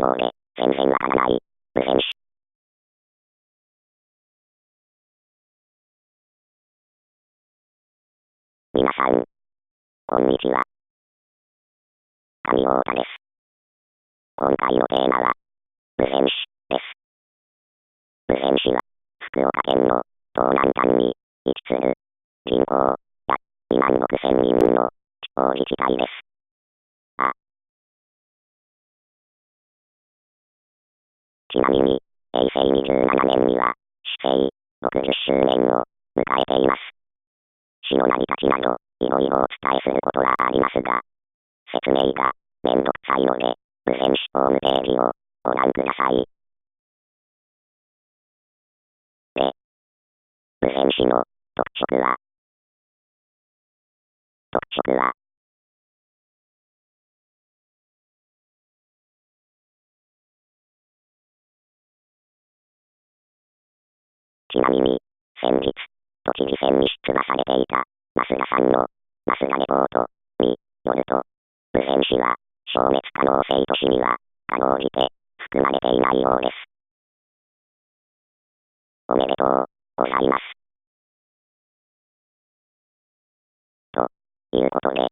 ようで、全然わからない。無線種。皆さん、こんにちは。神太田です。今回のテーマは、無線種です。無線種は、福岡県の東南端に位置する人口約2万6千人の地方自治体です。ちなみに、平成27年には、市政60周年を迎えています。市の成り立ちなど、いろいろお伝えすることはありますが、説明がめんどくさいので、無線種ホームページをご覧ください。で、無線種の特色は、ちなみに、先日、都知事選に出馬されていた、増田さんの、増田レポートによると、無線種は、消滅可能性都市には、かろうじて、含まれていないようです。おめでとうございます。ということで、